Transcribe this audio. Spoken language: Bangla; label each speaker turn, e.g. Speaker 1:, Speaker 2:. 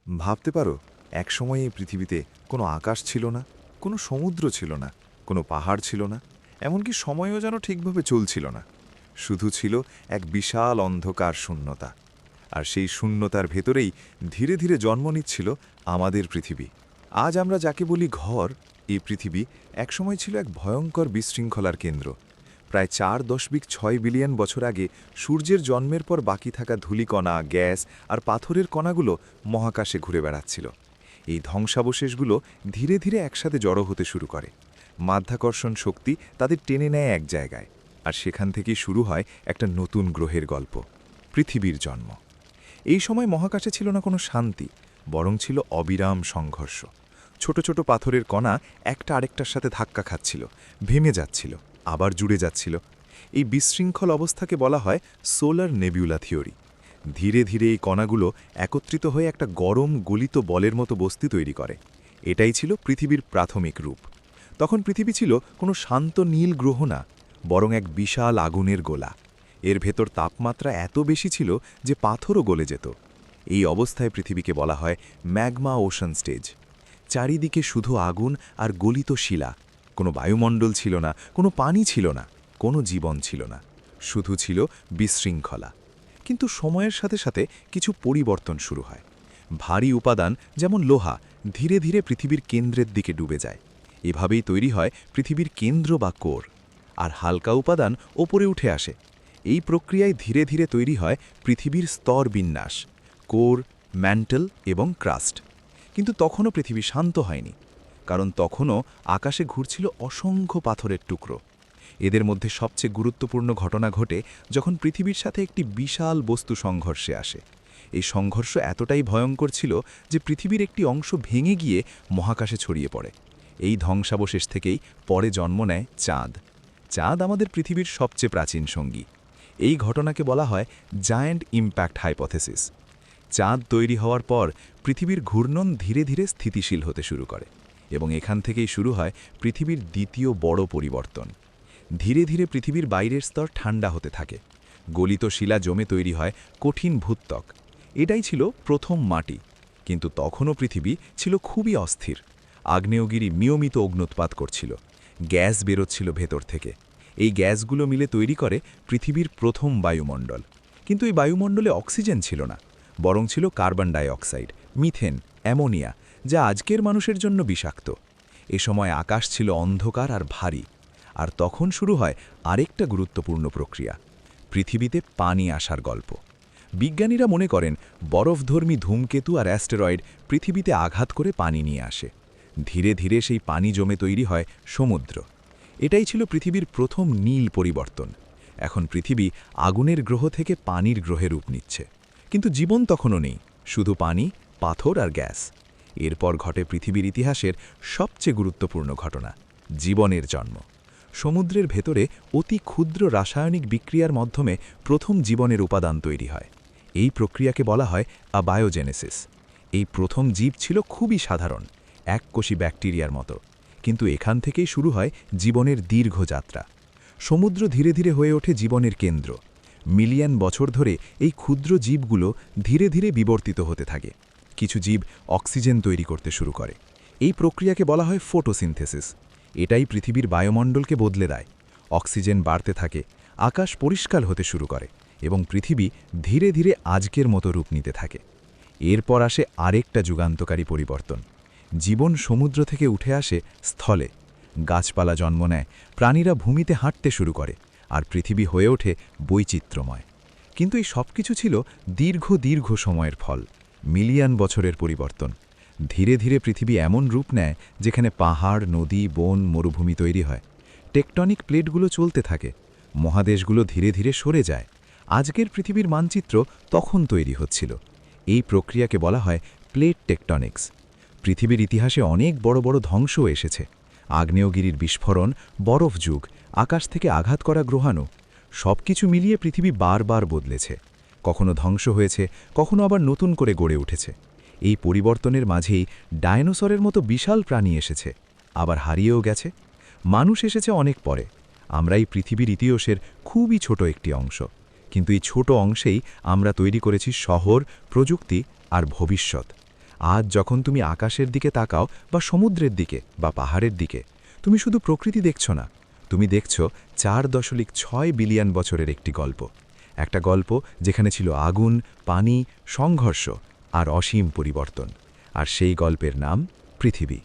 Speaker 1: ভাবতে পারো, একসময় এই পৃথিবীতে কোনো আকাশ ছিল না, কোনো সমুদ্র ছিল না, কোনো পাহাড় ছিল না, এমনকি সময়ও যেন ঠিকভাবে চলছিল না। শুধু ছিল এক বিশাল অন্ধকার শূন্যতা। আর সেই শূন্যতার ভেতরেই ধীরে ধীরে জন্ম নিচ্ছিল আমাদের পৃথিবী। আজ আমরা যাকে বলি ঘর, এই পৃথিবী একসময় ছিল এক ভয়ঙ্কর বিশৃঙ্খলার কেন্দ্র। প্রায় 4.6 বিলিয়ন বছর আগে সূর্যের জন্মের পর বাকি থাকা ধূলিকণা, গ্যাস আর পাথরের কণাগুলো মহাকাশে ঘুরে বেড়াচ্ছিল। এই ধ্বংসাবশেষগুলো ধীরে ধীরে একসাথে জড়ো হতে শুরু করে। মাধ্যাকর্ষণ শক্তি তাদের টেনে নেয় এক জায়গায়, আর সেখান থেকেই শুরু হয় একটা নতুন গ্রহের গল্প, পৃথিবীর জন্ম। এই সময় মহাকাশে ছিল না কোনো শান্তি, বরং ছিল অবিরাম সংঘর্ষ। ছোট ছোট পাথরের কণা একটা আরেকটার সাথে ধাক্কা খাচ্ছিল, ভেঙে যাচ্ছিল, আবার জুড়ে যাচ্ছিল। এই বিশৃঙ্খল অবস্থাকে বলা হয় সোলার নেবিউলা থিওরি। ধীরে ধীরে এই কণাগুলো একত্রিত হয়ে একটা গরম গলিত বলের মতো বস্তু তৈরি করে। এটাই ছিল পৃথিবীর প্রাথমিক রূপ। তখন পৃথিবী ছিল কোনো শান্ত নীল গ্রহ না, বরং এক বিশাল আগুনের গোলা। এর ভেতর তাপমাত্রা এত বেশি ছিল যে পাথরও গলে যেত। এই অবস্থায় পৃথিবীকে বলা হয় ম্যাগমা ওশান স্টেজ। চারিদিকে শুধু আগুন আর গলিত শিলা। কোনো বায়ুমণ্ডল ছিল না, কোনো পানি ছিল না, কোনো জীবন ছিল না, শুধু ছিল বিশৃঙ্খলা। কিন্তু সময়ের সাথে সাথে কিছু পরিবর্তন শুরু হয়। ভারী উপাদান যেমন লোহা ধীরে ধীরে পৃথিবীর কেন্দ্রের দিকে ডুবে যায়। এভাবেই তৈরি হয় পৃথিবীর কেন্দ্র বা কোর। আর হালকা উপাদান ওপরে উঠে আসে। এই প্রক্রিয়ায় ধীরে ধীরে তৈরি হয় পৃথিবীর স্তর বিন্যাস, কোর, ম্যান্টল এবং ক্রাস্ট। কিন্তু তখনও পৃথিবী শান্ত হয়নি, কারণ তখনও আকাশে ঘুরছিল অসংখ্য পাথরের টুকরো। এদের মধ্যে সবচেয়ে গুরুত্বপূর্ণ ঘটনা ঘটে যখন পৃথিবীর সাথে একটি বিশাল বস্তু সংঘর্ষে আসে। এই সংঘর্ষ এতটাই ভয়ঙ্কর ছিল যে পৃথিবীর একটি অংশ ভেঙে গিয়ে মহাকাশে ছড়িয়ে পড়ে। এই ধ্বংসাবশেষ থেকেই পরে জন্ম নেয় চাঁদ। চাঁদ আমাদের পৃথিবীর সবচেয়ে প্রাচীন সঙ্গী। এই ঘটনাকে বলা হয় জায়ান্ট ইম্প্যাক্ট হাইপোথেসিস। চাঁদ তৈরি হওয়ার পর পৃথিবীর ঘূর্ণন ধীরে ধীরে স্থিতিশীল হতে শুরু করে, এবং এখান থেকেই শুরু হয় পৃথিবীর দ্বিতীয় বড় পরিবর্তন। ধীরে ধীরে পৃথিবীর বাইরের স্তর ঠান্ডা হতে থাকে। গলিত শিলা জমে তৈরি হয় কঠিন ভূত্বক। এটাই ছিল প্রথম মাটি। কিন্তু তখনও পৃথিবী ছিল খুবই অস্থির। আগ্নেয়গিরি নিয়মিত অগ্নুৎপাত করছিল। গ্যাস বেরোচ্ছিল ভেতর থেকে। এই গ্যাসগুলো মিলে তৈরি করে পৃথিবীর প্রথম বায়ুমণ্ডল। কিন্তু এই বায়ুমণ্ডলে অক্সিজেন ছিল না, বরং ছিল carbon die oxide, methane, ammonia, যা আজকের মানুষের জন্য বিষাক্ত। এ সময় আকাশ ছিল অন্ধকার আর ভারী। আর তখন শুরু হয় আরেকটা গুরুত্বপূর্ণ প্রক্রিয়া, পৃথিবীতে পানি আসার গল্প। বিজ্ঞানীরা মনে করেন বরফধর্মী ধূমকেতু আর অ্যাস্টেরয়েড পৃথিবীতে আঘাত করে পানি নিয়ে আসে। ধীরে ধীরে সেই পানি জমে তৈরি হয় সমুদ্র। এটাই ছিল পৃথিবীর প্রথম নীল পরিবর্তন। এখন পৃথিবী আগুনের গ্রহ থেকে পানির গ্রহে রূপ নিচ্ছে। কিন্তু জীবন তখনও নেই, শুধু পানি, পাথর আর গ্যাস। এরপর ঘটে পৃথিবীর ইতিহাসের সবচেয়ে গুরুত্বপূর্ণ ঘটনা, জীবনের জন্ম। সমুদ্রের ভেতরে অতি ক্ষুদ্র রাসায়নিক বিক্রিয়ার মাধ্যমে প্রথম জীবনের উপাদান তৈরি হয়। এই প্রক্রিয়াকে বলা হয় আবায়োজেনেসিস। এই প্রথম জীব ছিল খুবই সাধারণ, এককোষী ব্যাকটেরিয়ার মতো। কিন্তু এখান থেকেই শুরু হয় জীবনের দীর্ঘ যাত্রা। সমুদ্র ধীরে ধীরে হয়ে ওঠে জীবনের কেন্দ্র। মিলিয়ন বছর ধরে এই ক্ষুদ্র জীবগুলো ধীরে ধীরে বিবর্তিত হতে থাকে। কিছু জীব অক্সিজেন তৈরি করতে শুরু করে। এই প্রক্রিয়াকে বলা হয় ফটোসিনথেসিস। এটাই পৃথিবীর বায়ুমণ্ডলকে বদলে দেয়। অক্সিজেন বাড়তে থাকে, আকাশ পরিষ্কার হতে শুরু করে, এবং পৃথিবী ধীরে ধীরে আজকের মতো রূপ নিতে থাকে। এরপর আসে আরেকটা যুগান্তকারী পরিবর্তন। জীবন সমুদ্র থেকে উঠে আসে স্থলে। গাছপালা জন্ম নেয়, প্রাণীরা ভূমিতে হাঁটতে শুরু করে, আর পৃথিবী হয়ে ওঠে বৈচিত্র্যময়। কিন্তু এই সব কিছু ছিল দীর্ঘ দীর্ঘ সময়ের ফল, মিলিয়ন বছরের পরিবর্তন। ধীরে ধীরে পৃথিবী এমন রূপ নেয় যেখানে পাহাড়, নদী, বন, মরুভূমি তৈরি হয়। টেকটনিক প্লেটগুলো চলতে থাকে, মহাদেশগুলো ধীরে ধীরে সরে যায়। আজকের পৃথিবীর মানচিত্র তখন তৈরি হচ্ছিল। এই প্রক্রিয়াকে বলা হয় প্লেট টেকটনিক্স। পৃথিবীর ইতিহাসে অনেক বড় বড় ধ্বংসও এসেছে। আগ্নেয়গিরির বিস্ফোরণ, বরফ যুগ, আকাশ থেকে আঘাত করা গ্রহাণু, সব কিছু মিলিয়ে পৃথিবী বারবার বদলেছে। কখনো ধ্বংস হয়েছে, কখনো আবার নতুন করে গড়ে উঠেছে। এই পরিবর্তনের মাঝেই ডায়নোসরের মতো বিশাল প্রাণী এসেছে, আবার হারিয়েও গেছে। মানুষ এসেছে অনেক পরে। আমরা এই পৃথিবীর ইতিহাসের খুবই ছোট একটি অংশ। কিন্তু এই ছোট অংশেই আমরা তৈরি করেছি শহর, প্রযুক্তি আর ভবিষ্যৎ।
Speaker 2: আজ যখন তুমি আকাশের দিকে তাকাও বা সমুদ্রের দিকে বা পাহাড়ের দিকে, তুমি শুধু প্রকৃতি দেখছ না, তুমি দেখছ 4.6 বিলিয়ন বছরের একটি গল্প। একটা গল্প যেখানে ছিল আগুন, পানি, সংঘর্ষ আর অসীম পরিবর্তন। আর সেই গল্পের নাম পৃথিবী।